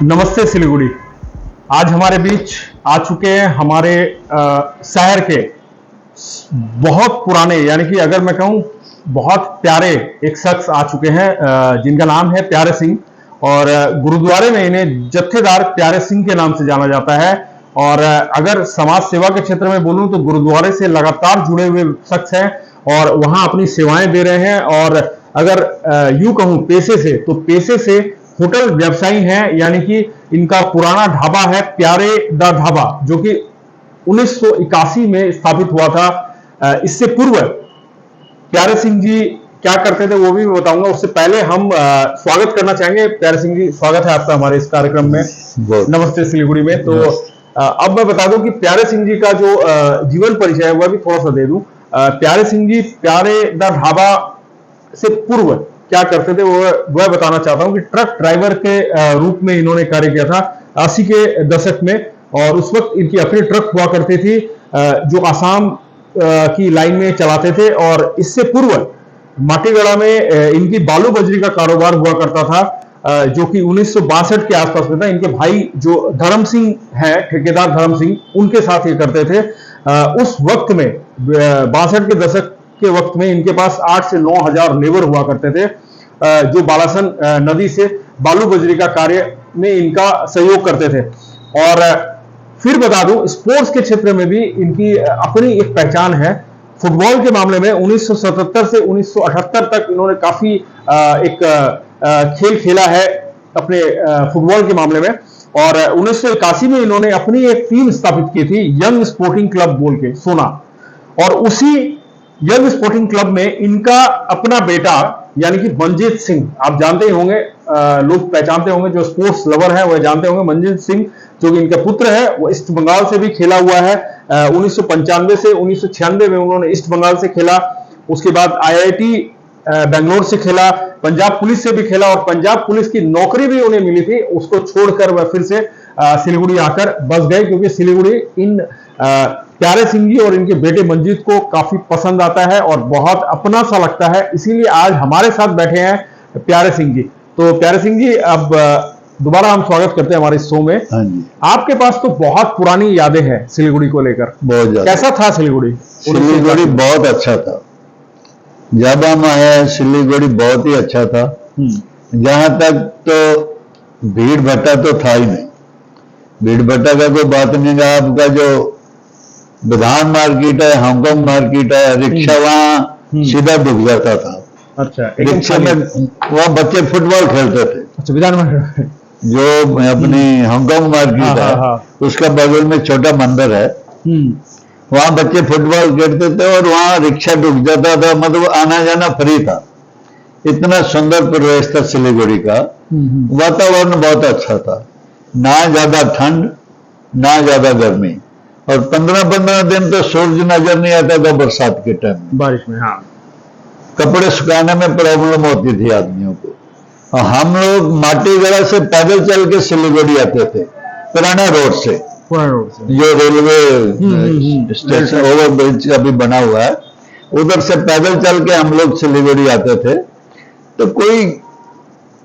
नमस्ते सिलीगुड़ी। आज हमारे बीच आ चुके हैं हमारे शहर के बहुत पुराने, यानी कि अगर मैं कहूं बहुत प्यारे एक शख्स आ चुके हैं जिनका नाम है प्यारे सिंह। और गुरुद्वारे में इन्हें जत्थेदार प्यारे सिंह के नाम से जाना जाता है। और अगर समाज सेवा के क्षेत्र में बोलूं तो गुरुद्वारे से लगातार जुड़े हुए शख्स हैं और वहां अपनी सेवाएं दे रहे हैं। और अगर यूं कहूं पेशे से, तो पेशे से होटल व्यवसायी हैं, यानी कि इनका पुराना ढाबा है प्यारे दा ढाबा, जो कि 1981 में स्थापित हुआ था। इससे पूर्व प्यारे सिंह जी क्या करते थे वो भी मैं बताऊंगा। उससे पहले हम स्वागत करना चाहेंगे। प्यारे सिंह जी, स्वागत है आपका हमारे इस कार्यक्रम में नमस्ते सिलीगुड़ी में। तो अब मैं बता दूं कि प्यारे सिंह जी का जो जीवन परिचय है वह भी थोड़ा सा दे दूं। प्यारे सिंह जी प्यारे दा ढाबा से पूर्व क्या करते थे वह बताना चाहता हूं कि ट्रक ड्राइवर के रूप में इन्होंने कार्य किया था 80 के दशक में। और उस वक्त इनकी अपनी ट्रक हुआ करती थी जो आसाम की लाइन में चलाते थे। और इससे पूर्व माटीगढ़ा में इनकी बालू बजरी का कारोबार हुआ करता था जो कि 1962 के आसपास में था। इनके भाई जो धर्म सिंह है, ठेकेदार धर्म सिंह, उनके साथ ये करते थे। उस वक्त में 62 के दशक के वक्त में इनके पास 8 से 9 हजार लेबर हुआ करते थे जो बालासन नदी से बालू बजरी का कार्य में इनका सहयोग करते थे। और फिर बता दूं स्पोर्ट्स के क्षेत्र में भी इनकी अपनी एक पहचान है। फुटबॉल के मामले में 1977 से 1978 तक इन्होंने काफी एक खेल खेला है अपने फुटबॉल के मामले में। और 1981 में इन्होंने अपनी एक टीम स्थापित की थी, यंग स्पोर्टिंग क्लब बोल के, सोना। और उसी यंग स्पोर्टिंग क्लब में इनका अपना बेटा यानी कि मंजीत सिंह, आप जानते ही होंगे, लोग पहचानते होंगे, जो स्पोर्ट्स लवर है वह जानते होंगे मंजीत सिंह, जो कि इनका पुत्र है। वो ईस्ट बंगाल से भी खेला हुआ है। 1995 से 1996 में उन्होंने ईस्ट बंगाल से खेला। उसके बाद IIT बेंगलोर से खेला, पंजाब पुलिस से भी खेला। और पंजाब पुलिस की नौकरी भी उन्हें मिली थी, उसको छोड़कर वह फिर से सिलीगुड़ी आकर बस गए, क्योंकि सिलीगुड़ी इन प्यारे सिंह जी और इनके बेटे मंजीत को काफी पसंद आता है और बहुत अपना सा लगता है। इसीलिए आज हमारे साथ बैठे हैं प्यारे सिंह जी। तो प्यारे सिंह जी, अब दोबारा हम स्वागत करते हैं हमारे शो में। हाँ जी। आपके पास तो बहुत पुरानी यादें हैं सिलीगुड़ी को लेकर। बहुत ज्यादा। कैसा था सिलीगुड़ी? सिलीगुड़ी बहुत अच्छा था। जब हम आए सिलीगुड़ी बहुत ही अच्छा था। जहां तक तो भीड़ भट्टा तो था ही नहीं। भीड़ भट्टा का कोई बात नहीं था। आपका जो विधान मार्केट है, हांगकांग मार्केट है, रिक्शा वहां सीधा डूब जाता था। अच्छा, रिक्शा में वहां बच्चे फुटबॉल खेलते थे। अच्छा, विधान मार्केट जो अपनी हांगकांग मार्केट है उसका बगल में छोटा मंदिर है, वहां बच्चे फुटबॉल खेलते थे और वहां रिक्शा डूब जाता था। मतलब आना जाना फ्री था। इतना सुंदर परिवेश था सिलीगुड़ी का। वातावरण बहुत अच्छा था, ना ज्यादा ठंड ना ज्यादा गर्मी। और 15-15 दिन तो सूरज नजर नहीं आता था बरसात के टाइम में, बारिश में। हाँ, कपड़े सुखाने में प्रॉब्लम होती थी आदमियों को। और हम लोग माटीगढ़ा से पैदल चल के सिलीगुड़ी आते थे, पुराना रोड से, जो रेलवे स्टेशन ओवर ब्रिज अभी बना हुआ है, उधर से पैदल चल के हम लोग सिलीगुड़ी आते थे। तो कोई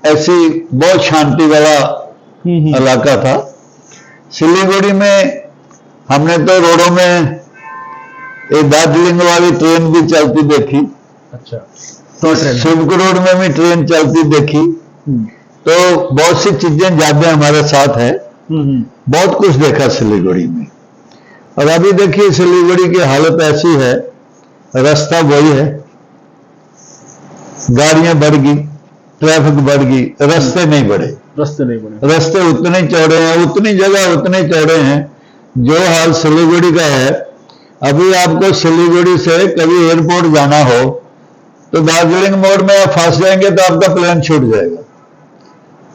ऐसी बहुत शांति वाला इलाका था। सिलीगुड़ी में हमने तो रोडों में एक दार्जिलिंग वाली ट्रेन भी चलती देखी। अच्छा, तो सिल्क रोड में भी ट्रेन चलती देखी। तो बहुत सी चीजें यादें हमारे साथ है। बहुत कुछ देखा सिलीगुड़ी में। और अभी देखिए सिलीगुड़ी की हालत ऐसी है, रास्ता वही है, गाड़ियां बढ़ गई, ट्रैफिक बढ़ गई, रास्ते नहीं बढ़े। रास्ते उतने चौड़े हैं, उतनी जगह उतने चौड़े हैं। जो हाल सिलीगुड़ी का है, अभी आपको सिलीगुड़ी से कभी एयरपोर्ट जाना हो तो दार्जिलिंग मोड़ में आप फंस जाएंगे तो आपका प्लेन छूट जाएगा,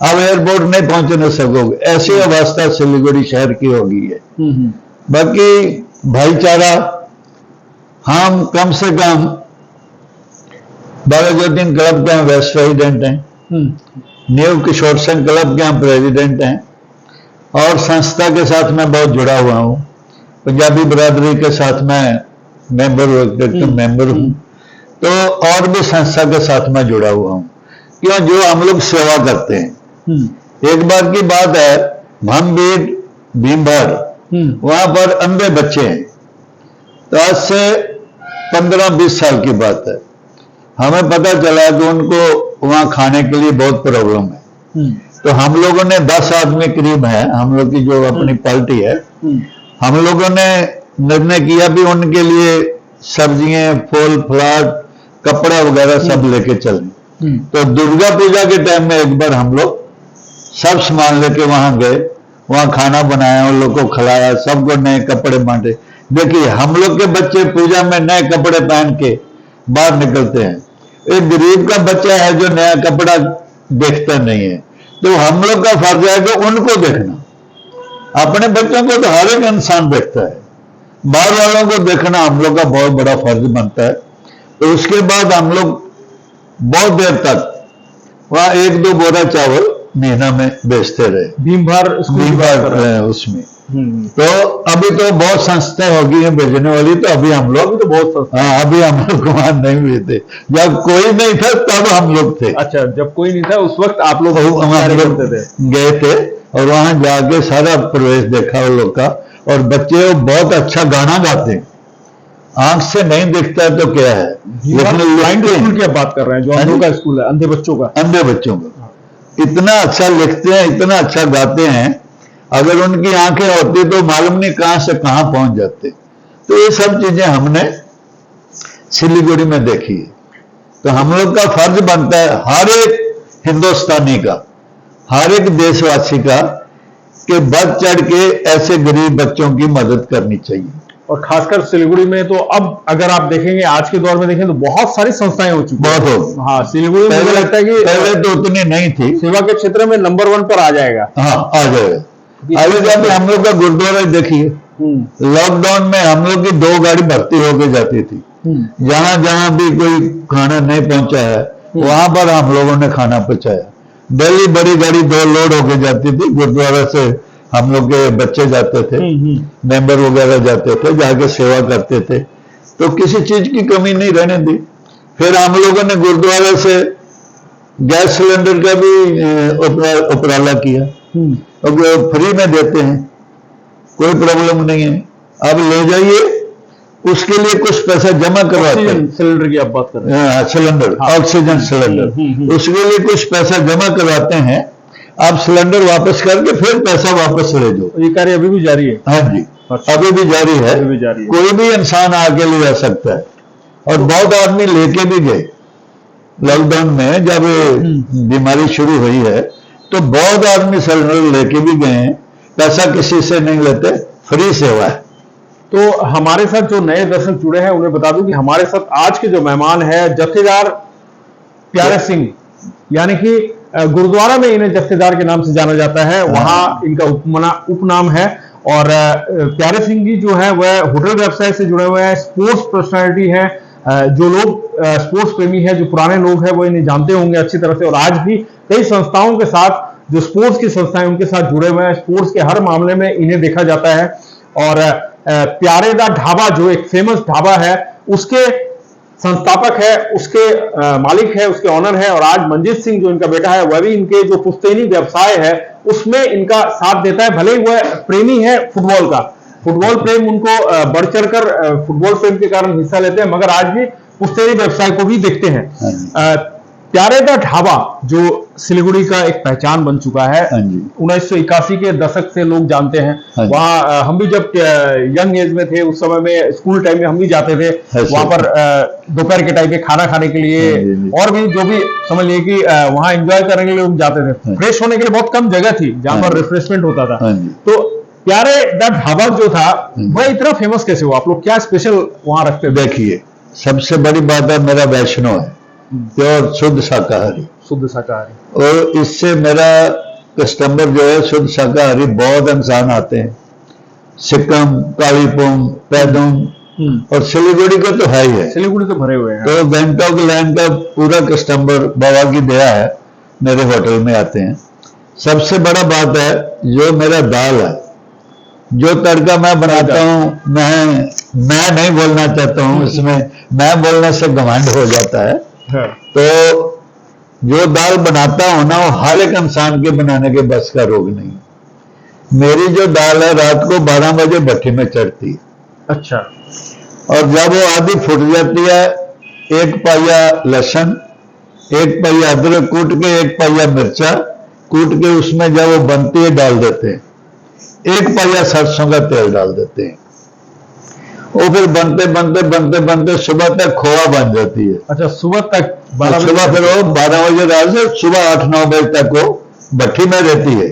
आप एयरपोर्ट नहीं पहुंच नहीं सकोगे। ऐसी अवस्था सिलीगुड़ी शहर की हो गई है। बाकी भाईचारा, हम कम से कम 12 ज्योतिन क्लब के हम वाइस प्रेसिडेंट हैं, न्यू किशोर संघ क्लब के हम प्रेसिडेंट हैं। और संस्था के साथ मैं बहुत जुड़ा हुआ हूँ। पंजाबी बरादरी के साथ मैं मेंबर हूँ। तो और भी संस्था के साथ मैं जुड़ा हुआ हूँ। क्यों? जो हम लोग सेवा करते हैं, एक बार की बात है, हम भीमभर वहां पर अंधे बच्चे हैं। तो आज से 15-20 साल की बात है। हमें पता चला कि उनको वहां खाने के लिए बहुत प्रॉब्लम है। तो हम लोगों ने 10 आदमी करीब है, हम लोग की जो अपनी पार्टी है, हम लोगों ने निर्णय किया भी उनके लिए सब्जियां, फल फ्लाट, कपड़ा वगैरह सब लेके चलें। तो दुर्गा पूजा के टाइम में एक बार हम लोग सब सामान लेके वहां गए, वहां खाना बनाया, उन लोग को खिलाया, सबको नए कपड़े बांटे। देखिए हम लोग के बच्चे पूजा में नए कपड़े पहन के बाहर निकलते हैं, एक गरीब का बच्चा है जो नया कपड़ा देखता नहीं है। तो हम लोग का फर्ज है कि उनको देखना। अपने बच्चों को तो हर एक इंसान देखता है, बाहर वालों को देखना हम लोग का बहुत बड़ा फर्ज बनता है। तो उसके बाद हम लोग बहुत देर तक वहां 1-2 बोरा चावल महीना में बेचते रहे, भीमभर उसमें। तो अभी तो बहुत संस्थाएं होगी हैं बेचने वाली, तो अभी हम लोग तो बहुत अभी हम लोग वहां नहीं हुए थे। जब कोई नहीं था तब हम लोग थे। अच्छा, जब कोई नहीं था उस वक्त आप लोग गए थे और वहां जाके सारा प्रवेश देखा उन लोग का। और बच्चे बहुत अच्छा गाना गाते हैं, आंख से नहीं दिखता है तो क्या है, लेकिन ब्लाइंड स्कूल की बात कर रहे हैं, जो अंधों का स्कूल है, अंधे बच्चों का इतना अच्छा लिखते हैं, इतना अच्छा गाते हैं। अगर उनकी आंखें होती तो मालूम नहीं कहां से कहां पहुंच जाते। तो ये सब चीजें हमने सिलीगुड़ी में देखी है। तो हम लोग का फर्ज बनता है, हर एक हिंदुस्तानी का, हर एक देशवासी का, कि बढ़ चढ़ के ऐसे गरीब बच्चों की मदद करनी चाहिए। और खासकर सिलीगुड़ी में तो अब अगर आप देखेंगे, आज के दौर में देखें तो बहुत सारी संस्थाएं हो चुकी हैं। बहुत। हाँ, सिलीगुड़ी में मुझे लगता है कि पहले तो उतनी नहीं थी, सेवा के क्षेत्र में नंबर 1 पर आ जाएगा। हाँ, आ जाएगा। आगे जाके हम लोग का गुरुद्वारा देखिए, लॉकडाउन में हम लोग की 2 गाड़ी भर्ती होके जाती थी। जहां जहां भी कोई खाना नहीं पहुंचा है वहां पर हम लोगों ने खाना पहुंचाया। डेली बड़ी गाड़ी 2 लोड होके जाती थी, गुरुद्वारा से हम लोग के बच्चे जाते थे, मेंबर वगैरह जाते थे, जाके सेवा करते थे। तो किसी चीज की कमी नहीं रहने दी। फिर हम लोगों ने गुरुद्वारा से गैस सिलेंडर का भी उपराला किया, अब फ्री में देते हैं, कोई प्रॉब्लम नहीं है, अब ले जाइए। उसके लिए कुछ पैसा जमा करवाते हैं, सिलेंडर की आप बात कर रहे हैं, सिलेंडर, ऑक्सीजन सिलेंडर, उसके लिए कुछ पैसा जमा करवाते हैं। आप सिलेंडर वापस करके फिर पैसा वापस ले जाओ। ये कार्य अभी भी जारी है? हाँ जी, अभी भी जारी है। कोई भी इंसान आगे ले जा सकता है। और बहुत आदमी लेके भी गए लॉकडाउन में, जब बीमारी शुरू हुई है तो बहुत आदमी सिलेंडर लेके भी गए हैं। पैसा किसी से नहीं लेते, फ्री सेवा है। तो हमारे साथ जो नए दर्शक जुड़े हैं उन्हें बता दूं कि हमारे साथ आज के जो मेहमान है जत्थेदार प्यारे सिंह, यानी कि गुरुद्वारा में इन्हें जत्थेदार के नाम से जाना जाता है, वहां इनका उपनाम है। और प्यारे सिंह जी जो है वह होटल व्यवसाय से जुड़े हुए हैं, स्पोर्ट्स पर्सनालिटी है। जो लोग स्पोर्ट्स प्रेमी है, जो पुराने लोग हैं, वो इन्हें जानते होंगे अच्छी तरह से। और आज भी कई संस्थाओं के साथ, जो स्पोर्ट्स की संस्थाएं उनके साथ जुड़े हुए हैं, स्पोर्ट्स के हर मामले में इन्हें देखा जाता है। और प्यारे दा ढाबा जो एक फेमस ढाबा है, उसके संस्थापक है, उसके मालिक है, उसके ऑनर है। और आज मंजीत सिंह जो इनका बेटा है, वह भी इनके जो पुश्तैनी व्यवसाय है उसमें इनका साथ देता है। भले ही वह प्रेमी है फुटबॉल का, फुटबॉल प्रेम उनको बढ़ चढ़कर फुटबॉल प्रेम के कारण हिस्सा लेते हैं, मगर आज भी पुश्तैनी व्यवसाय को भी देखते हैं। प्यारे दा ढाबा जो सिलीगुड़ी का एक पहचान बन चुका है, 1981 के दशक से लोग जानते हैं। वहां हम भी जब यंग एज में थे, उस समय में स्कूल टाइम में हम भी जाते थे वहां पर दोपहर के टाइम पे खाना खाने के लिए, और भी जो भी समझ लिए कि वहां एंजॉय करने के लिए हम जाते थे। फ्रेश होने के लिए बहुत कम जगह थी जहां पर रिफ्रेशमेंट होता था। तो प्यारे दा ढाबा जो था वह इतना फेमस कैसे हुआ? आप लोग क्या स्पेशल वहां रखते? देखिए, सबसे बड़ी बात है मेरा वैष्णव है, प्योर शुद्ध शाकाहारी। शुद्ध शाकाहारी। और इससे मेरा कस्टमर जो है शुद्ध शाकाहारी बहुत इंसान आते हैं, सिक्किम, कालीपुंग, पैदुंग और सिलीगुड़ी का तो है ही है। सिलीगुड़ी तो भरे हुए हैं। तो गंगटोक लैंड का पूरा कस्टमर बाबा की दया है मेरे होटल में आते हैं। सबसे बड़ा बात है जो मेरा दाल है, जो तड़का मैं बनाता हूं, मैं नहीं बोलना चाहता हूं इसमें, मैं बोलने से घमंड हो जाता है। तो जो दाल बनाता हूं ना, वो हर एक इंसान के बनाने के बस का रोग नहीं। मेरी जो दाल है रात को 12 बजे भट्टी में चढ़ती है। अच्छा। और जब वो आधी फुट जाती है, 1 पाइया लहसुन, 1 पाइया अदरक कूट के, 1 पाइया मिर्चा कूट के उसमें जब वो बनती है डाल देते हैं, 1 पाइया सरसों का तेल डाल देते हैं। वो फिर बनते बनते बनते बनते सुबह तक खोआ बन जाती है। अच्छा, सुबह तक? सुबह फिर वो 12 बजे रात से सुबह 8-9 बजे तक वो भट्टी में रहती है,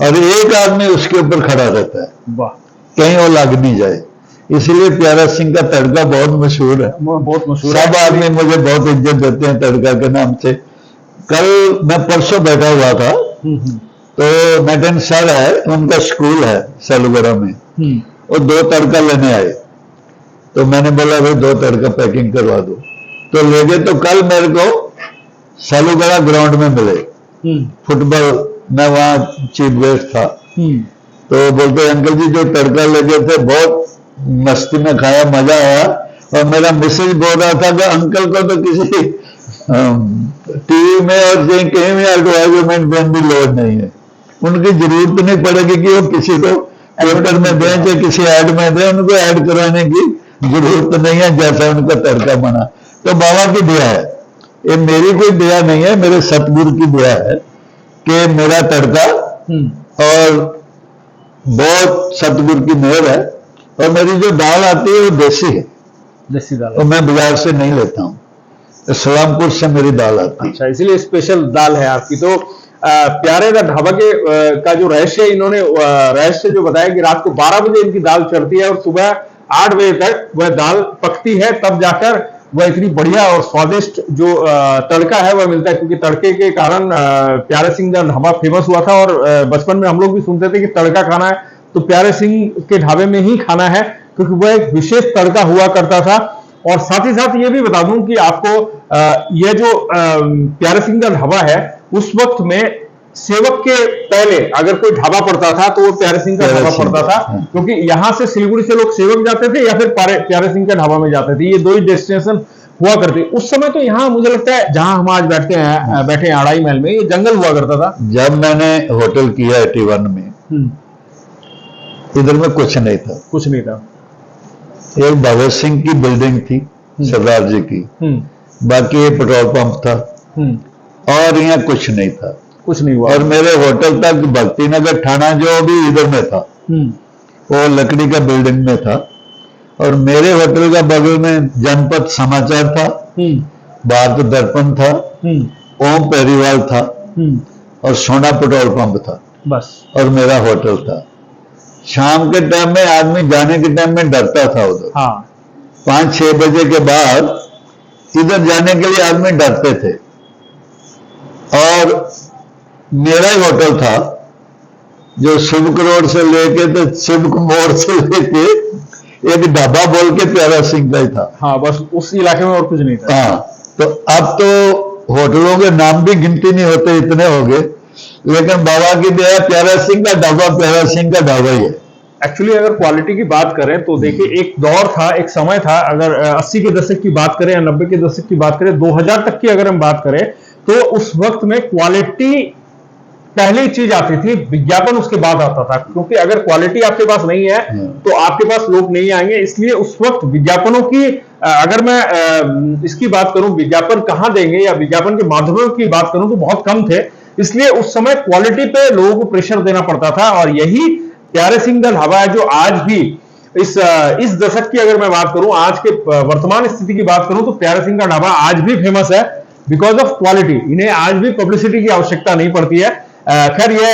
और एक आदमी उसके ऊपर खड़ा रहता है, वाह, कहीं वो लग नहीं जाए। इसलिए प्यारा सिंह का तड़का बहुत मशहूर है, बहुत मशहूर सब आदमी मुझे बहुत इज्जत देते हैं तड़का के नाम से। कल मैं परसों बैठा हुआ था, तो नटन सर है, उनका स्कूल है सलुगरा में, वो 2 तड़का लेने आए, तो मैंने बोला भाई 2 तड़का पैकिंग करवा दो, तो ले गए। तो कल मेरे को सलुगरा ग्राउंड में मिले, फुटबॉल, मैं वहां चीफ गेस्ट था, तो बोलते अंकल जी जो तड़का ले गए थे बहुत मस्ती में खाया, मजा आया। और मेरा मैसेज बोल रहा था कि अंकल को तो किसी टीवी में और कहीं भी एडवर्टाइजमेंट देने की लोड़ नहीं है, उनकी जरूरत नहीं पड़ेगी कि वो किसी को ट्विटर में दें या किसी ऐड में दें, उनको ऐड करवाने की जरूरत नहीं है, जैसा उनका तड़का बना। तो बाबा की दया है, ये मेरी कोई दया नहीं है, मेरे सतगुरु की दया है कि मेरा तड़का और बहुत सतगुरु की मेहर है। और मेरी जो दाल आती है वो देसी है, देसी दाल, और मैं बाजार से नहीं लेता हूँ, इस्लामपुर से मेरी दाल आती है। अच्छा, इसीलिए स्पेशल दाल है आपकी। तो प्यारे दा ढाबा के का जो रहस्य, इन्होंने रहस्य जो बताया कि रात को 12 बजे इनकी दाल चढ़ती है और सुबह 8 बजे तक वह दाल पकती है, तब जाकर वह इतनी बढ़िया और स्वादिष्ट जो तड़का है वह मिलता है। क्योंकि तड़के के कारण प्यारे सिंह का ढाबा फेमस हुआ था, और बचपन में हम लोग भी सुनते थे कि तड़का खाना है तो प्यारे सिंह के ढाबे में ही खाना है, क्योंकि वह एक विशेष तड़का हुआ करता था। और साथ ही साथ ये भी बता दूं कि आपको यह जो प्यारे सिंह का ढाबा है, उस वक्त में सेवक के पहले अगर कोई ढाबा पड़ता था तो वो प्यारे सिंह का ढाबा पड़ता था, क्योंकि यहां से सिलीगुड़ी से लोग सेवक जाते थे या फिर प्यारे सिंह के ढाबा में जाते थे, ये 2 ही डेस्टिनेशन हुआ करते। उस समय तो यहाँ मुझे लगता है जहां हम आज बैठे हैं आड़ाई महल में, ये जंगल हुआ करता था। जब मैंने होटल किया 81 में, इधर में कुछ नहीं था, एक भगत सिंह की बिल्डिंग थी सरदार जी की, बाकी पेट्रोल पंप था, और यहाँ कुछ नहीं था, कुछ नहीं हुआ। और मेरे होटल तक भक्ति नगर थाना जो भी इधर में था, वो लकड़ी का बिल्डिंग में था, और मेरे होटल का बगल में जनपद समाचार था, भारत दर्पण था, ओम पेरीवाल था, और सोना पेट्रोल पंप था, बस, और मेरा होटल था। शाम के टाइम में आदमी जाने के टाइम में डरता था उधर, 5-6 बजे के बाद इधर जाने के लिए आदमी डरते थे। और मेरा ही होटल था जो शिव करोड़ से लेके तो शिव मोड़ से लेके एक ढाबा बोल के प्यारा सिंह का ही था, बस उस इलाके में और कुछ नहीं था। तो अब तो होटलों के नाम भी गिनती नहीं होते, इतने हो गए, लेकिन बाबा की दया प्यारा सिंह का ढाबा प्यारा सिंह का ढाबा ही है। एक्चुअली अगर क्वालिटी की बात करें तो देखिए, एक दौर था, एक समय था, अगर 80 के दशक की बात करें या 90 के दशक की बात करें, 2000 तक की अगर हम बात करें, तो उस वक्त में क्वालिटी पहली चीज आती थी, विज्ञापन उसके बाद आता था। क्योंकि अगर क्वालिटी आपके पास नहीं है तो आपके पास लोग नहीं आएंगे, इसलिए उस वक्त विज्ञापनों की, अगर मैं इसकी बात करूं विज्ञापन कहां देंगे या विज्ञापन के माध्यमों की बात करूं तो बहुत कम थे, इसलिए उस समय क्वालिटी पे लोगों को प्रेशर देना पड़ता था। और यही प्यारे सिंह का ढाबा है जो आज भी इस दशक की अगर मैं बात करूं, आज के वर्तमान स्थिति की बात करूं, तो प्यारे सिंह का ढाबा आज भी फेमस है बिकॉज ऑफ क्वालिटी। इन्हें आज भी पब्लिसिटी की आवश्यकता नहीं पड़ती है। खैर ये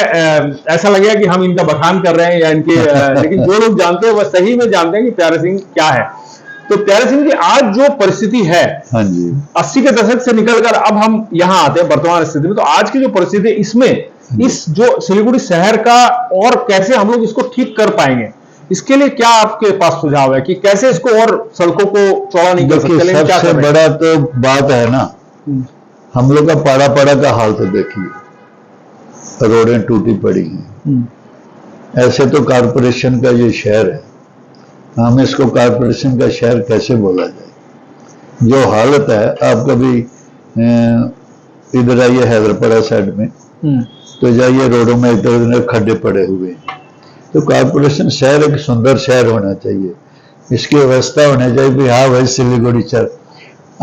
ऐसा लगेगा कि हम इनका बखान कर रहे हैं या इनके लेकिन जो लोग जानते हैं वह सही में जानते हैं कि प्यारे सिंह क्या है। तो प्यारे सिंह की आज जो परिस्थिति है, 80 के दशक से निकलकर अब हम यहां आते हैं वर्तमान स्थिति में, तो आज की जो परिस्थिति है इसमें इस जो सिलीगुड़ी शहर का और कैसे हम लोग इसको ठीक कर पाएंगे, इसके लिए क्या आपके पास सुझाव है कि कैसे इसको और सड़कों को चौड़ा नहीं कर सकते? सबसे बड़ा तो बात है ना, हम लोग का पाड़ा पाड़ा का हाल तो देखिए, रोडें टूटी पड़ी हैं। ऐसे तो कारपोरेशन का ये शहर है, हम इसको कारपोरेशन का शहर कैसे बोला जाए? जो हालत है, आप कभी इधर आइए हैदराबाद साइड में, तो जाइए रोडों में इधर उधर खड्डे पड़े हुए हैं। तो कॉर्पोरेशन शहर एक सुंदर शहर होना चाहिए, इसकी व्यवस्था होनी चाहिए कि हाँ भाई सिलीगुड़ी चल।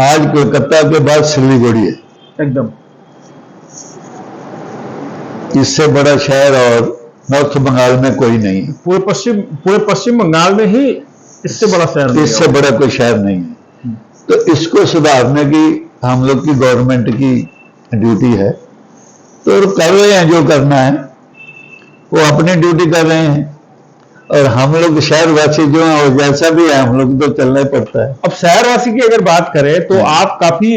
आज कोलकाता के बाद सिलीगुड़ी है एकदम, इससे बड़ा शहर और नॉर्थ बंगाल में कोई नहीं है। पूरे पश्चिम बंगाल में ही इससे बड़ा शहर नहीं है। इससे बड़ा कोई शहर नहीं है। तो इसको सुधारने की हम लोग की गवर्नमेंट की ड्यूटी है, तो कर रहे हैं जो करना है, वो अपनी ड्यूटी कर रहे हैं। और हम लोग शहरवासी जो हैं वो जैसा भी है हम लोग तो चलना ही पड़ता है। अब शहरवासी की अगर बात करें तो आप काफी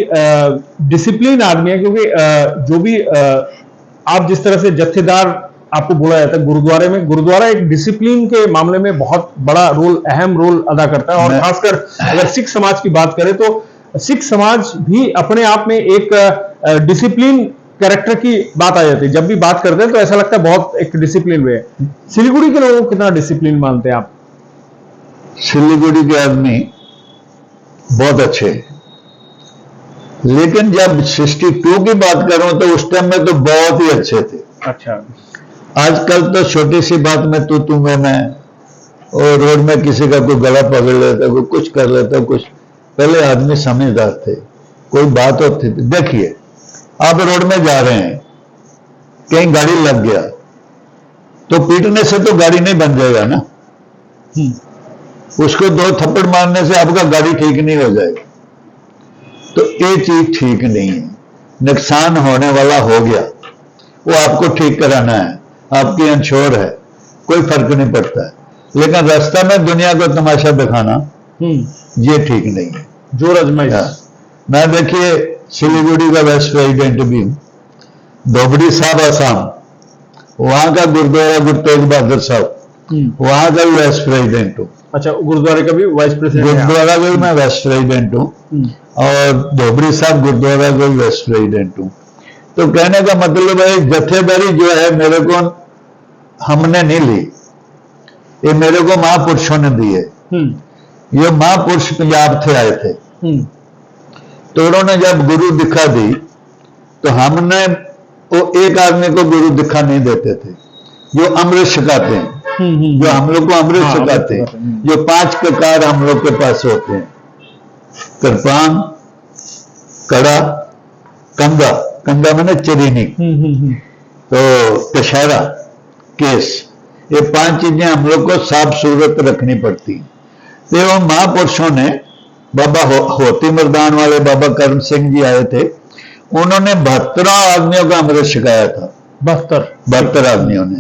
डिसिप्लिन आदमी है, क्योंकि जो भी आप जिस तरह से जत्थेदार आपको बोला जाता है गुरुद्वारे में, गुरुद्वारा एक डिसिप्लिन के मामले में बहुत बड़ा रोल, अहम रोल अदा करता है। और खासकर अगर सिख समाज की बात करें तो सिख समाज भी अपने आप में एक डिसिप्लिन कैरेक्टर की बात आ जाती है। जब भी बात करते हैं तो ऐसा लगता है बहुत एक डिसिप्लिन वे है। सिलीगुड़ी के लोगों को कितना डिसिप्लिन मानते हैं आप? सिलीगुड़ी के आदमी बहुत अच्छे हैं, लेकिन जब 62 की बात करूं तो उस टाइम में तो बहुत ही अच्छे थे। अच्छा, आजकल तो छोटी सी बात में तू मैं, और रोड में किसी का कोई गला पकड़ लेता, कोई कुछ कर लेता कुछ। पहले आदमी समझदार थे, कोई बात होती थी। देखिए आप रोड में जा रहे हैं, कहीं गाड़ी लग गया तो पीटने से तो गाड़ी नहीं बन जाएगा ना, उसको 2 थप्पड़ मारने से आपका गाड़ी ठीक नहीं हो जाएगा। तो ये चीज ठीक नहीं है। नुकसान होने वाला हो गया, वो आपको ठीक कराना है, आपकी इंश्योर है, कोई फर्क नहीं पड़ता है। लेकिन रास्ता में दुनिया को तमाशा दिखाना ये ठीक नहीं है। जोर आजमाइश। मैं देखिए सिलीगुड़ी का वाइस प्रेसिडेंट भी हूं, धोबड़ी साहब आसाम, वहां का गुरुद्वारा गुरु तेग बहादुर साहब, वहां का भी वाइस प्रेसिडेंट हूँ। अच्छा, गुरुद्वारे का भी वाइस प्रेसिडेंट? गुरुद्वारा का भी मैं वाइस प्रेसिडेंट हूँ, और धोबड़ी साहब गुरुद्वारा का भी वाइस प्रेसिडेंट हूँ। तो कहने का मतलब है जत्थेदारी जो है मेरे को हमने नहीं ली, ये मेरे को महापुरुषों ने दी है। ये महापुरुष पंजाब थे आए थे, तो उन्होंने जब गुरु दीक्षा दी तो हमने वो एक आदमी को गुरु दीक्षा नहीं देते थे, जो अमृत सिखाते हैं, जो हम लोग को अमृत सिखाते हैं, जो 5 ककार हम लोग के पास होते हैं, कृपान, कड़ा, कंगा, कंगा मैंने चरीनी, तो कशहरा, केस, ये 5 चीजें हम लोग को साफ सूरत रखनी पड़ती। तो वो महापुरुषों ने, बाबा होती मर्दान वाले बाबा करम सिंह जी आए थे, उन्होंने 72 आदमियों का अमृत सिखाया था। 72 आदमियों ने।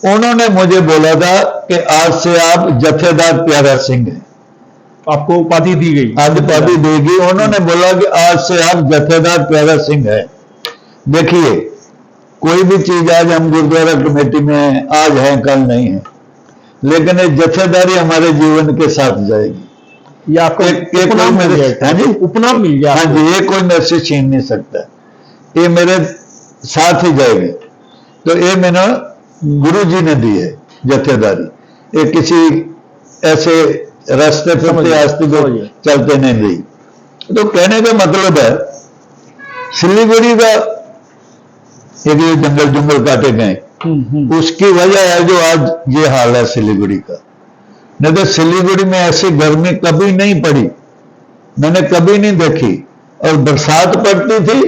उन्होंने मुझे बोला था कि आज से आप जत्थेदार प्यारा सिंह हैं, आपको उपाधि दी गई? आज उपाधि देगी। उन्होंने बोला कि आज से आप जत्थेदार प्यारा सिंह है। देखिए कोई भी चीज आज हम गुरुद्वारा कमेटी में आज है कल नहीं है, लेकिन ये जत्थेदारी हमारे जीवन के साथ जाएगी। या आपको उपनाम मिल गया? उपनाम मिल गया? हाँ जी, ये कोई मेरे से छीन नहीं सकता, ये मेरे साथ ही जाएगी। तो ये मैंने गुरु जी ने दी है जत्थेदारी, ये किसी ऐसे रास्ते फिरते आस्ते को चलते नहीं दी। तो कहने का मतलब है सिलीगुड़ी का एक ये जंगल काटे गए, उसकी वजह है जो आज ये हाल है सिलीगुड़ी का। नहीं तो सिलीगुड़ी में ऐसी गर्मी कभी नहीं पड़ी, मैंने कभी नहीं देखी। और बरसात पड़ती थी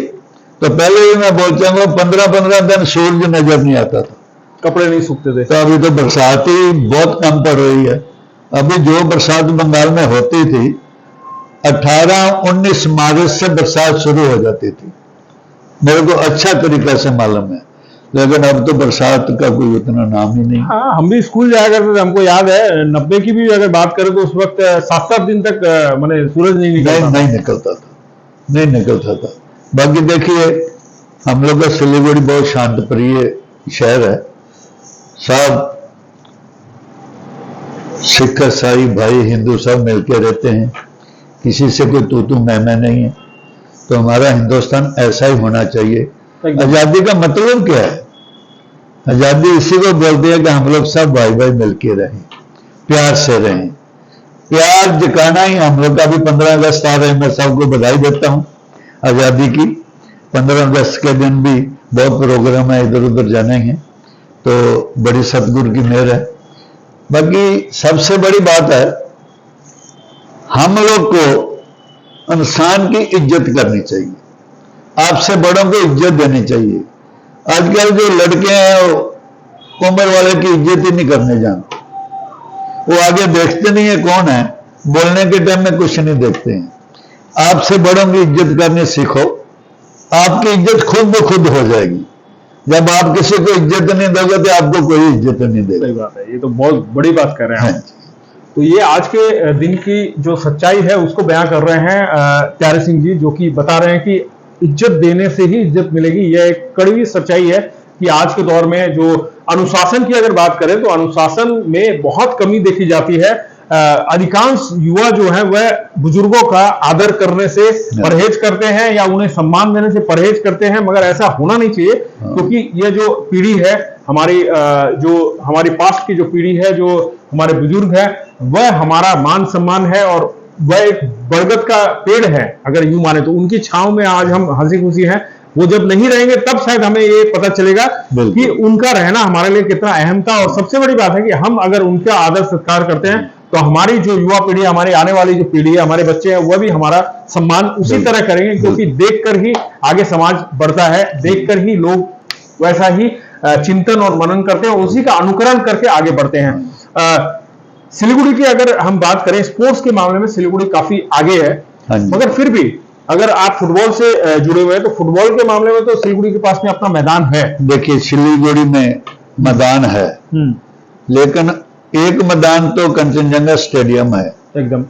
तो पहले भी मैं बोल चाहूंगा 15-15 दिन सूरज नजर नहीं आता था, कपड़े नहीं सूखते थे। तो अभी तो बरसात ही बहुत कम पड़ रही है। अभी जो बरसात बंगाल में होती थी 18-19 मार्च से बरसात शुरू हो जाती थी, मेरे को अच्छा तरीका से मालूम है। लेकिन अब तो बरसात का कोई उतना नाम ही नहीं। हाँ, हम भी स्कूल जाया करते थे, हमको याद है 90 की भी अगर बात करें तो उस वक्त 7-7 दिन तक माने सूरज नहीं निकलता था। बाकी देखिए हम लोग का सिलीगुड़ी बहुत शांत प्रिय शहर है। सब सिख ईसाई भाई हिंदू सब मिलकर रहते हैं, किसी से कोई तू मैं नहीं है। तो हमारा हिंदुस्तान ऐसा ही होना चाहिए। आजादी का मतलब क्या है? आजादी इसी को बोलते हैं कि हम लोग सब भाई भाई मिलके रहें, प्यार से रहें। प्यार दिखाना ही हम लोग का भी 15 अगस्त आ रहे हैं, मैं सबको बधाई देता हूं आजादी की। 15 अगस्त के दिन भी बहुत प्रोग्राम है, इधर उधर जाने हैं, तो बड़ी सतगुरु की मेहर है। बाकी सबसे बड़ी बात है, हम लोग को इंसान की इज्जत करनी चाहिए, आपसे बड़ों को इज्जत देनी चाहिए। आजकल जो लड़के हैं उम्र वाले की इज्जत ही नहीं करने जानते, वो आगे देखते नहीं है कौन है, बोलने के टाइम में कुछ नहीं देखते हैं। आपसे बड़ों की इज्जत करनी सीखो, आपकी इज्जत खुद ब खुद हो जाएगी। जब आप किसी को इज्जत नहीं दोगे तो आपको कोई इज्जत नहीं देगा। सही बात है, ये तो बहुत बड़ी बात कर रहे हैं हाँ। तो ये आज के दिन की जो सच्चाई है उसको बयां कर रहे हैं प्यारे सिंह जी, जो कि बता रहे हैं कि इज्जत देने से ही इज्जत मिलेगी। यह एक कड़वी सच्चाई है कि आज के दौर में जो अनुशासन की अगर बात करें तो अनुशासन में बहुत कमी देखी जाती है। अधिकांश युवा जो है वह बुजुर्गों का आदर करने से परहेज करते हैं या उन्हें सम्मान देने से परहेज करते हैं, मगर ऐसा होना नहीं चाहिए, क्योंकि यह जो पीढ़ी है हमारी, जो हमारी पास्ट की जो पीढ़ी है, जो हमारे बुजुर्ग है, वह हमारा मान सम्मान है और वह एक बरगद का पेड़ है अगर यूं माने तो। उनकी छांव में आज हम हंसी खुशी हैं, वो जब नहीं रहेंगे तब शायद हमें ये पता चलेगा कि उनका रहना हमारे लिए कितना अहम था। और सबसे बड़ी बात है कि हम अगर उनका आदर सत्कार करते हैं तो हमारी जो युवा पीढ़ी, हमारी आने वाली जो पीढ़ी है, हमारे बच्चे हैं, वह भी हमारा सम्मान उसी तरह करेंगे, क्योंकि देखकर ही आगे समाज बढ़ता है, देखकर ही लोग वैसा ही चिंतन और मनन करते हैं, उसी का अनुकरण करके आगे बढ़ते हैं। सिलीगुड़ी की अगर हम बात करें, स्पोर्ट्स के मामले में सिलीगुड़ी काफी आगे है, मगर फिर भी अगर आप फुटबॉल से जुड़े हुए हैं तो फुटबॉल के मामले में तो सिलीगुड़ी के पास में अपना मैदान है। देखिए, सिलीगुड़ी में मैदान है, लेकिन एक मैदान तो कंचनजंगा स्टेडियम है एकदम।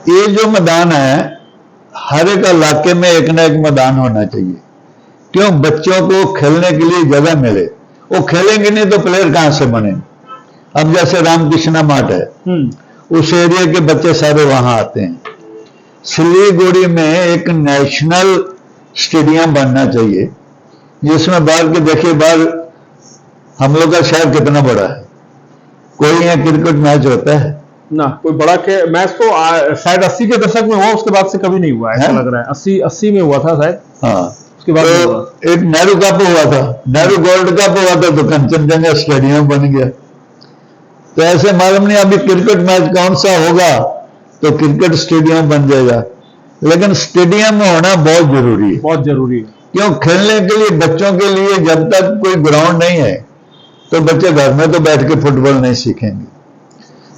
ये जो मैदान है, हर एक इलाके में एक ना एक मैदान होना चाहिए, क्यों? बच्चों को खेलने के लिए जगह मिले। वो खेलेंगे नहीं तो प्लेयर कहां से बने? अब जैसे रामकृष्णा माठ है, उस एरिया के बच्चे सारे वहां आते हैं। सिलीगुड़ी में एक नेशनल स्टेडियम बनना चाहिए, जिसमें बाहर के, देखिए बाहर हम लोग का शहर कितना बड़ा है, कोई यहाँ क्रिकेट मैच होता है ना? कोई बड़ा के मैच तो शायद 80 के दशक में हुआ, उसके बाद से कभी नहीं हुआ, ऐसा लग रहा है। 80 में हुआ था शायद। हाँ, उसके बाद तो एक नेहरू कप हुआ था, नेहरू गोल्ड कप हुआ था, तो कंचनजंगा स्टेडियम बन गया। तो ऐसे मालूम नहीं अभी क्रिकेट मैच कौन सा होगा तो क्रिकेट स्टेडियम बन जाएगा, लेकिन स्टेडियम में होना बहुत जरूरी है, बहुत जरूरी है। क्यों? खेलने के लिए, बच्चों के लिए जब तक कोई ग्राउंड नहीं है तो बच्चे घर में तो बैठ के फुटबॉल नहीं सीखेंगे।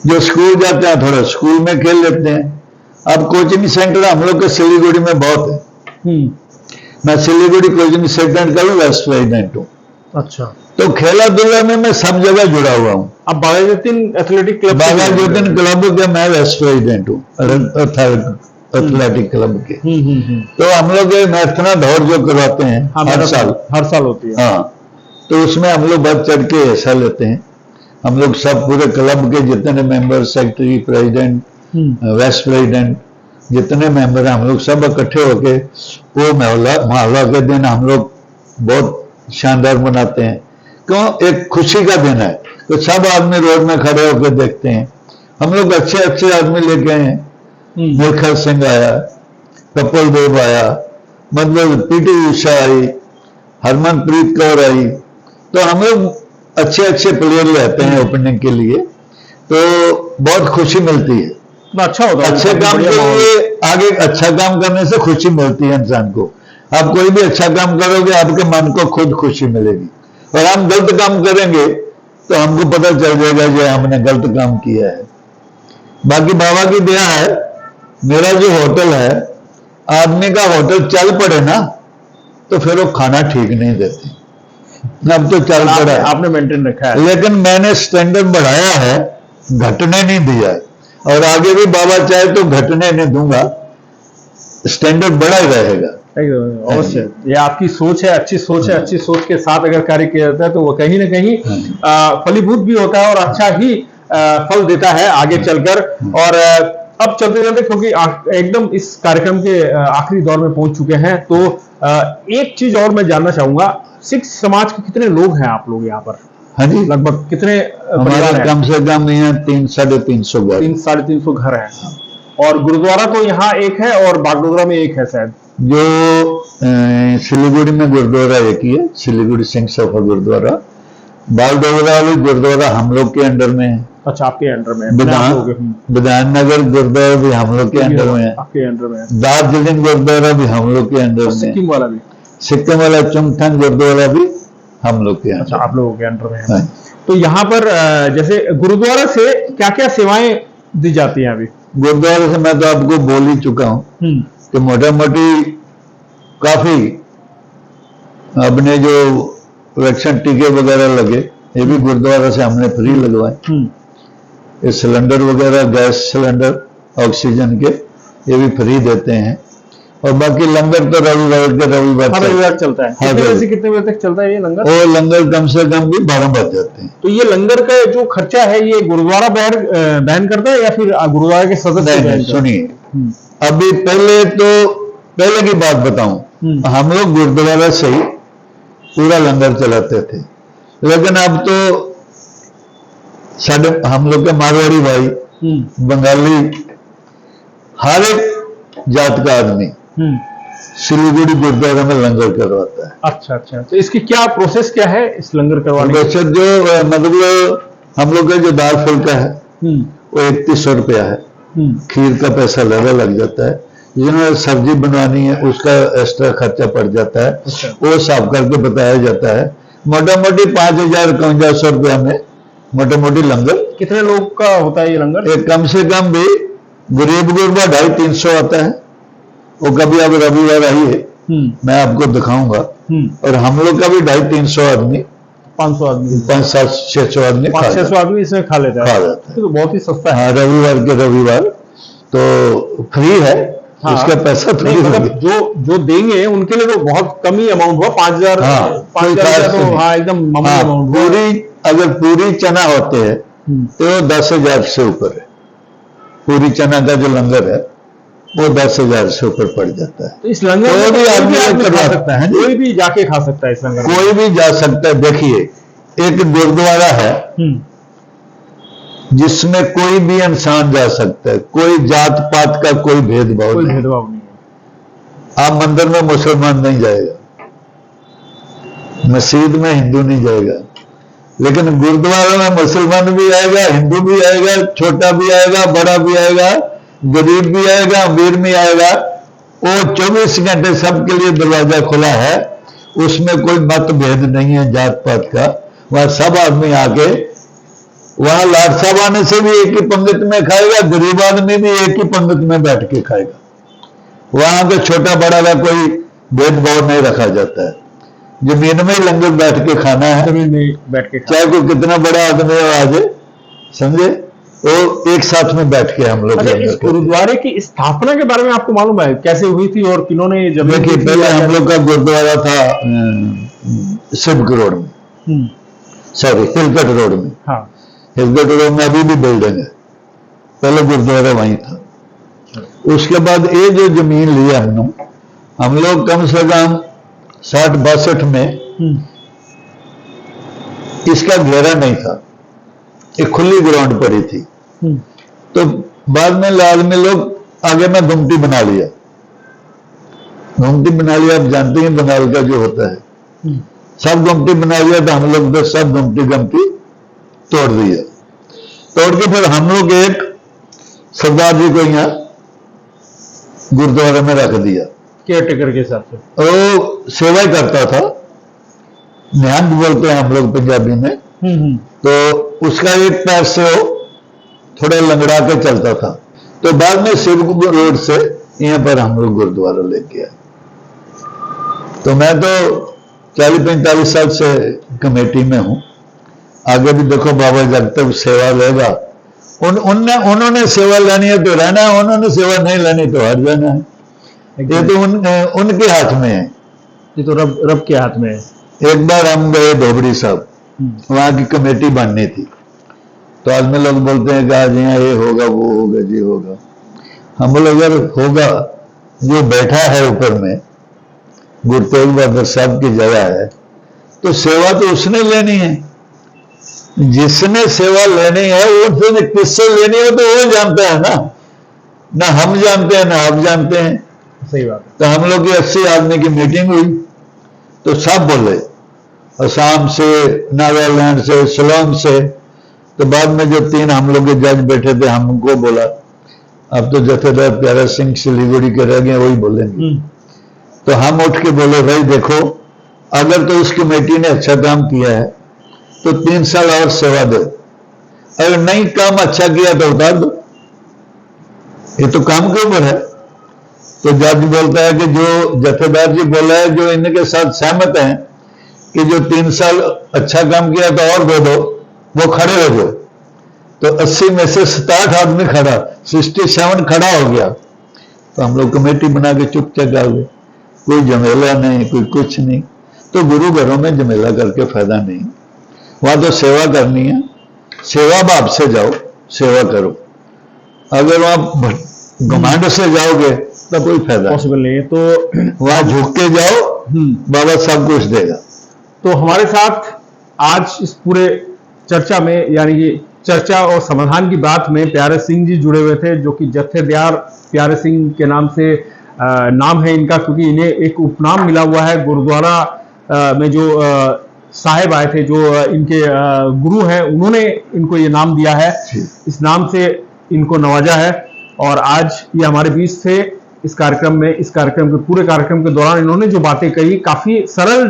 जो स्कूल जाते हैं थोड़ा स्कूल में खेल लेते हैं। अब कोचिंग सेंटर हम लोग के सिलीगुड़ी में बहुत है। मैं सिलीगुड़ी कोचिंग सेंटर का भी वाइस प्रेसिडेंट हूँ। अच्छा। तो खेला धूला में मैं सब जगह जुड़ा हुआ हूँ। अब बाघाजुद्दीन एथलेटिक क्लब, बाघाजुद्दीन क्लब के मैं वाइस प्रेसिडेंट हूँ, एथलेटिक क्लब के। तो हम लोग मैराथन दौड़ जो करवाते हैं हर साल होती है। हाँ, तो उसमें हम लोग बढ़ चढ़ के हिस्सा लेते हैं। हम लोग सब पूरे क्लब के जितने member, secretary, president, vice president, जितने मेंबर हैं, हम लोग सब इकट्ठे होके वो मोहल्ला के दिन हम लोग बहुत शानदार मनाते हैं। क्यों? एक खुशी का दिन है, तो सब आदमी रोड में खड़े होकर देखते हैं। हम लोग अच्छे अच्छे आदमी लेके आए हैं। मुलखर सिंह आया, कपिल देव आया, मतलब पीटी उषा आई, हरमनप्रीत कौर आई। तो हम लोग अच्छे अच्छे प्लेयर लेते हैं ओपनिंग के लिए, तो बहुत खुशी मिलती है। अच्छा होता है, अच्छे काम के लिए आगे अच्छा काम करने से खुशी मिलती है इंसान को। आप कोई भी अच्छा काम करोगे, आपके मन को खुद खुशी मिलेगी। और हम गलत काम करेंगे तो हमको पता चल जाएगा कि हमने गलत काम किया है। बाकी बाबा की दया है, मेरा जो होटल है, आदमी का होटल चल पड़े ना तो फिर वो खाना ठीक नहीं देते। अब तो चल पड़ा है, आपने मेंटेन रखा है, लेकिन मैंने स्टैंडर्ड बढ़ाया है, घटने नहीं दिया है। और आगे भी बाबा चाहे तो घटने नहीं दूंगा, स्टैंडर्ड बढ़ा ही रहेगा। अवश्य, ये आपकी सोच है, अच्छी सोच है। अच्छी सोच के साथ अगर कार्य किया जाता है तो वो कहीं ना कहीं फलीभूत भी होता है और अच्छा ही फल देता है आगे चलकर। और अब चलते चलते, क्योंकि एकदम इस कार्यक्रम के आखिरी दौर में पहुंच चुके हैं, तो एक चीज और मैं जानना चाहूंगा, सिख समाज के कितने लोग हैं आप लोग यहाँ पर? हाँ जी, लगभग कितने? हमारे कम से कम यहाँ 300-350 घर, 300-350 घर हैं। और गुरुद्वारा तो यहाँ एक है और बागडोगरा में एक है शायद। जो सिलीगुड़ी में गुरुद्वारा एक ही है, सिलीगुड़ी सिंह सभा गुरुद्वारा। बाल डोगरा वाली गुरुद्वारा हम लोग के अंडर में है। अच्छा, आपके अंडर में है। विधाननगर गुरुद्वारा भी हम लोग के अंडर में है। आपके अंडर में है। दार्जिलिंग गुरुद्वारा भी हम लोग के अंडर में है। सिक्किम वाला भी, सिक्किम वाला चुंगथंग गुरुद्वारा भी हम लोग के अंडर। अच्छा, आप लोगों के अंडर में है। हाँ। तो यहाँ पर जैसे गुरुद्वारा से क्या क्या सेवाएं दी जाती हैं अभी? गुरुद्वारा से मैं तो आपको बोल ही चुका हूँ कि मोटा मोटी काफी अपने जो वैक्सीन टीके वगैरह लगे ये भी गुरुद्वारा से हमने फ्री लगवाए। ये सिलेंडर वगैरह, गैस सिलेंडर, ऑक्सीजन के, ये भी फ्री देते हैं। और बाकी लंगर तो रविवार चलता है। कितने बजे से कितने बजे तक चलता है ये लंगर? वो लंगर कम से कम भी 12 बज जाते हैं। तो ये लंगर का जो खर्चा है ये गुरुद्वारा बहन करता है या फिर गुरुद्वारा के सदस्य? सुनिए, अभी पहले की बात बताऊं, हम लोग गुरुद्वारा से ही पूरा लंगर चलाते थे, लेकिन अब तो हम लोग के मारवाड़ी भाई, बंगाली, हर एक जात का आदमी सिलीगुड़ी गुरुद्वारा में लंगर करवाता है। अच्छा अच्छा, तो इसकी क्या प्रोसेस क्या है इस लंगर करवाने की? प्रोसेस जो मतलब हम लोग का जो दाल फुल्का है वो 3100 रुपया है। खीर का पैसा लग जाता है। जिन्होंने सब्जी बनवानी है उसका एक्स्ट्रा खर्चा पड़ जाता है। अच्छा। वो साफ करके बताया जाता है। मोटा मोटी 5000-5100 रुपया में मोटा मोटी लंगर। कितने लोग का होता है ये लंगर? एक कम से कम भी गरीब गुरबा 250-300 आता है। वो कभी अब रविवार आइए, मैं आपको दिखाऊंगा। और हम लोग का भी 250-300 आदमी, 500 आदमी, 500-600 आदमी, 500-600 आदमी इसमें खा लेता है। तो बहुत ही सस्ता है। रविवार के रविवार तो फ्री है। हाँ, इसका पैसा तो मतलब जो देंगे उनके लिए तो बहुत कम ही अमाउंट हुआ। 5000 तो हाँ एकदम मामूली अमाउंट हुआ। अगर पूरी चना होते हैं तो 10,000 से ऊपर है। पूरी चना का जो लंगर है वो 10,000 से ऊपर पड़ जाता है। तो इस लंगर में कोई भी खा सकता है, कोई भी जाके खा सकता है इस लंगर में? कोई भी जा सकता है। देखिए, एक गुरुद्वारा है जिसमें कोई भी इंसान जा सकता है, कोई जात पात का कोई भेदभाव नहीं है। आप मंदिर में मुसलमान नहीं जाएगा, मस्जिद में हिंदू नहीं जाएगा, लेकिन गुरुद्वारा में मुसलमान भी आएगा, हिंदू भी आएगा, छोटा भी आएगा, बड़ा भी आएगा, गरीब भी आएगा, अमीर भी आएगा। वो 24 घंटे सबके लिए दरवाजा खुला है। उसमें कोई मतभेद नहीं है जात पात का। वहां सब आदमी आके, वहां लाट साहब आने से भी एक ही पंगत में खाएगा, गरीब आदमी भी एक ही पंगत में बैठ के खाएगा। वहां के छोटा बड़ा का कोई भेदभाव नहीं रखा जाता है। जमीन में लंगर बैठ के खाना है, जमीन में बैठ के, चाहे कोई कितना बड़ा आदमी हो आ जाए, समझे, वो एक साथ में बैठ के हम लोग। इस गुरुद्वारे की स्थापना के बारे में आपको मालूम है कैसे हुई थी और किन्होंने जमीन? देखिए, पहले हम लोग का गुरुद्वारा था सिब्क रोड में, सॉरी हिलकट रोड में। हाँ, हिलकट रोड में अभी भी बिल्डिंग है। पहले गुरुद्वारा वहीं था। उसके बाद ये जो जमीन ली हम लोग कम से कम 60-62 में, इसका घेरा नहीं था, एक खुली ग्राउंड पड़ी थी। तो बाद में लाल में लोग आगे में गुमटी बना लिया। गुमटी बना लिया, आप जानते हैं बंगाल का जो होता है, सब गुमटी बना लिया। तो हम लोग तो सब गुमटी तोड़ दिया। तोड़ के फिर हम लोग एक सरदार जी को यहाँ गुरुद्वारे में रख दिया, केयरटेकर के हिसाब से। वो सेवा करता था, निहंग बोलते हैं हम लोग पंजाबी में। तो उसका एक पैर से वो थोड़ा लंगड़ा के चलता था। तो बाद में सिरपुर रोड से यहाँ पर हम लोग गुरुद्वारा लेके आए। तो मैं तो 40-45 साल से कमेटी में हूँ। आगे भी देखो बाबा जगतप सेवा लेगा। उन्होंने सेवा लेनी है तो रहना है, उन्होंने सेवा नहीं लेनी तो हट जाना है। ये तो उनके हाथ में है, ये तो रब के हाथ में है। एक बार हम गए धोबड़ी साहब, वहां की कमेटी बननी थी। तो आदमी लोग बोलते हैं कि आज यहाँ ये होगा, वो होगा, जी होगा। हम बोले अगर होगा, जो बैठा है ऊपर में गुरु तेग बहादुर साहब की जगह है, तो सेवा तो उसने लेनी है। जिसने सेवा लेनी है वो किससे लेनी है तो वो जानता है ना हम जानते हैं ना आप जानते हैं। सही बात है। तो हम लोग की 80 आदमी की मीटिंग हुई, तो सब बोले, असम से, नागालैंड से, शिलोंग से। तो बाद में जो 3 हम लोग के जज बैठे थे, हमको बोला अब तो जथेदार प्यारा सिंह सिलीगुड़ी के रह गए, वही बोलेंगे। तो हम उठ के बोले भाई देखो, अगर तो इस कमेटी ने अच्छा काम किया है तो 3 साल और सेवा दो, अगर नहीं काम अच्छा किया तो उतार दो, ये तो काम के ऊपर है। तो जज बोलता है कि जो जथेदार जी बोला है, जो इनके साथ सहमत हैं कि जो 3 साल अच्छा काम किया तो और दे दो, वो खड़े हो गए। तो 80 में से 67 आदमी खड़ा, 67 खड़ा हो गया। तो हम लोग कमेटी बना के चुपचाप आ गए, कोई झमेला नहीं, कोई कुछ नहीं। तो गुरु घरों में झमेला करके फायदा नहीं, वहां तो सेवा करनी है, सेवा भाव से जाओ, सेवा करो। अगर वहां घमंड से जाओगे तो कोई फायदा पॉसिबल नहीं है। तो वहां झुक के जाओ, बाबा सब कुछ देगा। तो हमारे साथ आज इस पूरे चर्चा में, यानी कि चर्चा और समाधान की बात में प्यारे सिंह जी जुड़े हुए थे, जो कि जत्थेदार प्यारे सिंह के नाम से नाम है इनका, क्योंकि इन्हें एक उपनाम मिला हुआ है। गुरुद्वारा में जो साहेब आए थे, जो इनके गुरु हैं, उन्होंने इनको ये नाम दिया है, इस नाम से इनको नवाजा है। और आज ये हमारे बीच थे इस कार्यक्रम में। इस कार्यक्रम के पूरे कार्यक्रम के दौरान इन्होंने जो बातें कही, काफी सरल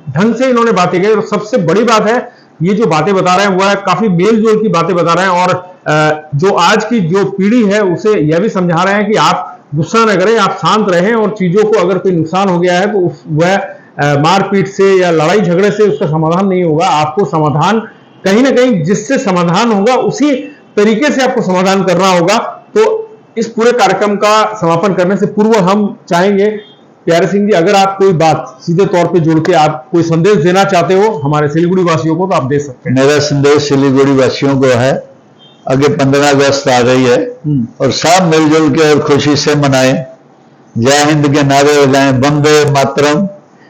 ढंग से इन्होंने बातें कही, और सबसे बड़ी बात है ये जो बातें बता रहे हैं वो है काफी मेल जोल की बातें बता रहे हैं। और जो आज की जो पीढ़ी है उसे यह भी समझा रहे हैं कि आप गुस्सा न करें, आप शांत रहें, और चीजों को अगर कोई नुकसान हो गया है तो वह मारपीट से या लड़ाई झगड़े से उसका समाधान नहीं होगा। आपको समाधान कहीं ना कहीं जिससे समाधान होगा उसी तरीके से आपको समाधान करना होगा। तो इस पूरे कार्यक्रम का समापन करने से पूर्व हम चाहेंगे, प्यारे सिंह जी, अगर आप कोई बात सीधे तौर पे जुड़ के आप कोई संदेश देना चाहते हो हमारे सिलीगुड़ी वासियों को, तो आप दे सकते हैं। मेरा संदेश सिलीगुड़ी वासियों को है, आगे 15 अगस्त आ रही है और सब मिलजुल के और खुशी से मनाएं। जय हिंद के नारे लगाएं, वंदे मातरम,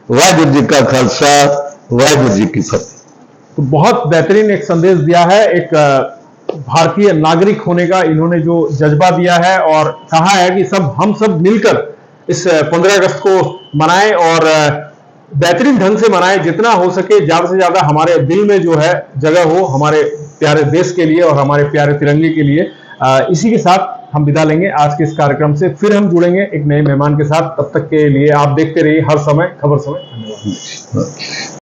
वाहिगुरू जी का खालसा, वाहिगुरू जी की फतेह। तो बहुत बेहतरीन एक संदेश दिया है, एक भारतीय नागरिक होने का इन्होंने जो जज्बा दिया है, और कहा है कि हम सब मिलकर इस 15 अगस्त को मनाएं और बेहतरीन ढंग से मनाएं, जितना हो सके ज्यादा से ज्यादा हमारे दिल में जो है जगह हो हमारे प्यारे देश के लिए और हमारे प्यारे तिरंगे के लिए। इसी के साथ हम विदा लेंगे आज के इस कार्यक्रम से। फिर हम जुड़ेंगे एक नए मेहमान के साथ, तब तक के लिए आप देखते रहिए हर समय खबर समय। धन्यवाद।